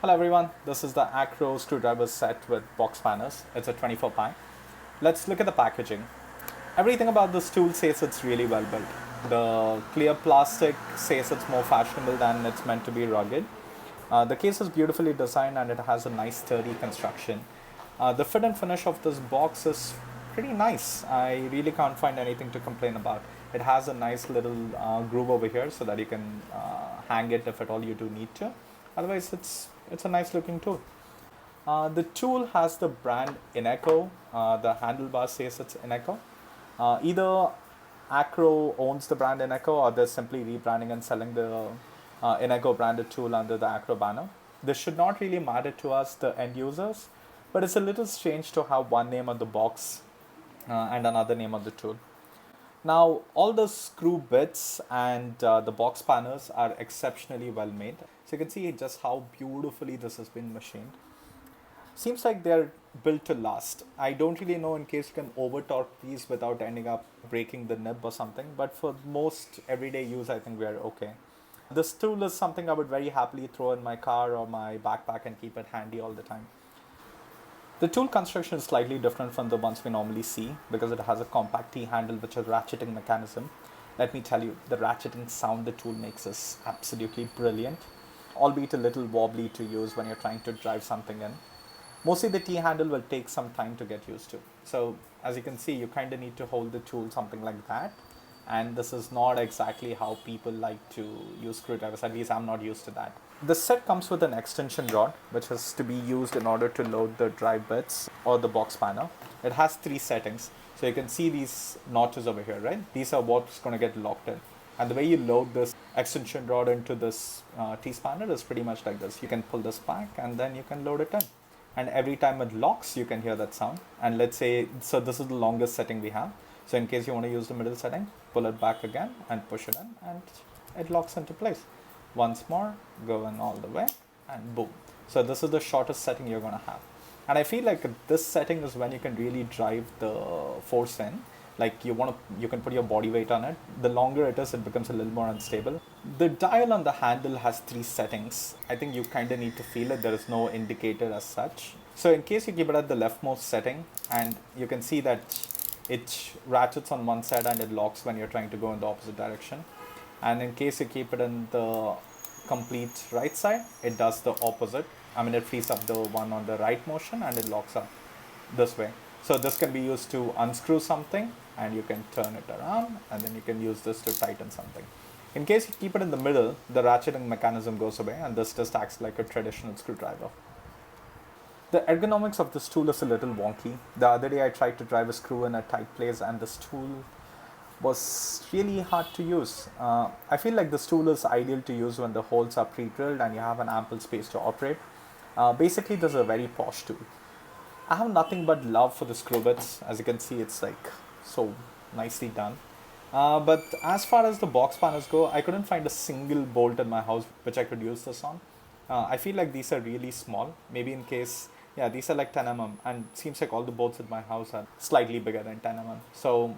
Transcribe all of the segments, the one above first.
Hello everyone, this is the Achro screwdriver set with box spanners. It's a 24 pi. Let's look at the packaging. Everything about this tool says it's really well built. The clear plastic says it's more fashionable than it's meant to be rugged. The case is beautifully designed and it has a nice sturdy construction. The fit and finish of this box is pretty nice. I really can't find anything to complain about. It has a nice little groove over here so that you can hang it if at all you do need to. Otherwise, it's a nice looking tool. The tool has the brand INGCO. The handlebar says it's INGCO. Either Achro owns the brand INGCO or they're simply rebranding and selling the INGCO branded tool under the Achro banner. This should not really matter to us, the end users, but it's a little strange to have one name on the box and another name on the tool. Now, all the screw bits and the box spanners are exceptionally well made. So you can see just how beautifully this has been machined. Seems like they're built to last. I don't really know in case you can over torque these without ending up breaking the nib or something, but for most everyday use, I think we are okay. This tool is something I would very happily throw in my car or my backpack and keep it handy all the time. The tool construction is slightly different from the ones we normally see because it has a compact T-handle which is a ratcheting mechanism. Let me tell you, the ratcheting sound the tool makes is absolutely brilliant, albeit a little wobbly to use when you're trying to drive something in. Mostly the T-handle will take some time to get used to. So as you can see, you kind of need to hold the tool something like that. And this is not exactly how people like to use screwdrivers, at least I'm not used to that. The set comes with an extension rod, which is to be used in order to load the drive bits or the box spanner. It has 3 settings. So you can see these notches over here, right? These are what's going to get locked in. And the way you load this extension rod into this T-spanner is pretty much like this. You can pull this back and then you can load it in. And every time it locks, you can hear that sound. And let's say, so this is the longest setting we have. So in case you want to use the middle setting, pull it back again and push it in and it locks into place. Once more, go in all the way and boom. So this is the shortest setting you're going to have. And I feel like this setting is when you can really drive the force in. Like you can put your body weight on it. The longer it is, it becomes a little more unstable. The dial on the handle has 3 settings. I think you kind of need to feel it. There is no indicator as such. So in case you keep it at the leftmost setting, and you can see that it ratchets on one side and it locks when you're trying to go in the opposite direction. And in case you keep it in the complete right side, it does the opposite. I mean, it frees up the one on the right motion and it locks up this way. So this can be used to unscrew something and you can turn it around and then you can use this to tighten something. In case you keep it in the middle, the ratcheting mechanism goes away and this just acts like a traditional screwdriver. The ergonomics of this tool is a little wonky. The other day I tried to drive a screw in a tight place and this tool was really hard to use. I feel like this tool is ideal to use when the holes are pre-drilled and you have an ample space to operate. Basically, this is a very posh tool. I have nothing but love for the screw bits. As you can see, it's like so nicely done. But as far as the box spanners go, I couldn't find a single bolt in my house which I could use this on. I feel like these are really small. Maybe in case, yeah, these are like 10 mm and it seems like all the bolts in my house are slightly bigger than 10 mm. So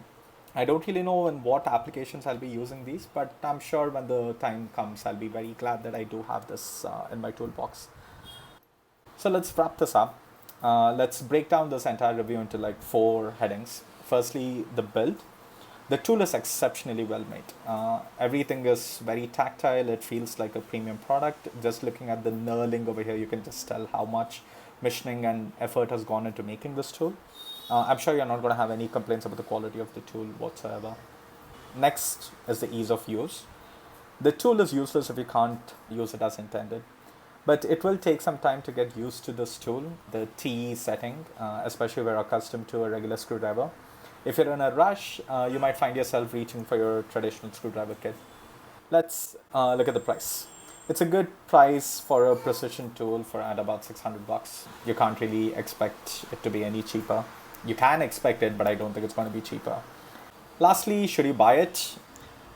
I don't really know in what applications I'll be using these, but I'm sure when the time comes, I'll be very glad that I do have this in my toolbox. So let's wrap this up. Let's break down this entire review into like 4 headings. Firstly, the build. The tool is exceptionally well made. Everything is very tactile. It feels like a premium product. Just looking at the knurling over here, you can just tell how much machining and effort has gone into making this tool. I'm sure you're not going to have any complaints about the quality of the tool whatsoever. Next is the ease of use. The tool is useless if you can't use it as intended. But it will take some time to get used to this tool, the TE setting, especially if you're accustomed to a regular screwdriver. If you're in a rush, you might find yourself reaching for your traditional screwdriver kit. Let's look at the price. It's a good price for a precision tool for at about 600 bucks. You can't really expect it to be any cheaper. You can expect it, but I don't think it's going to be cheaper. Lastly, should you buy it?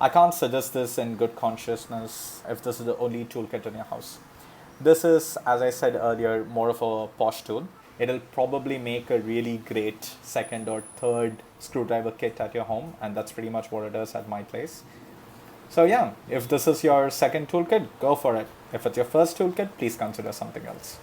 I can't suggest this in good consciousness if this is the only toolkit in your house. This is, as I said earlier, more of a posh tool. It'll probably make a really great second or third screwdriver kit at your home, and that's pretty much what it is at my place. So yeah, if this is your second toolkit, go for it. If it's your first toolkit, please consider something else.